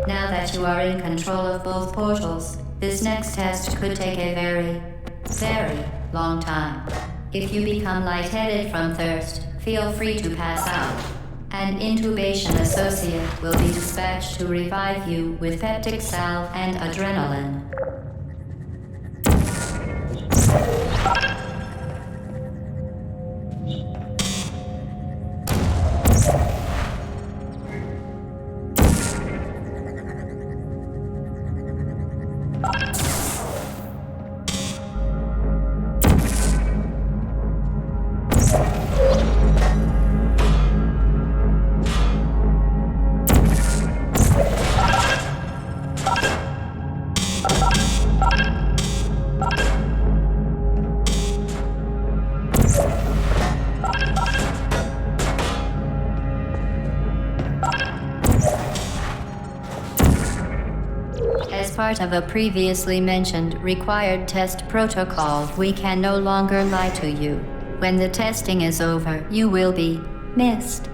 Now that you are in control of both portals, this next test could take a very, very long time. If you become lightheaded from thirst, feel free to pass out. An intubation associate will be dispatched to revive you with peptic salve and adrenaline. As part of a previously mentioned required test protocol, we can no longer lie to you. When the testing is over, you will be missed.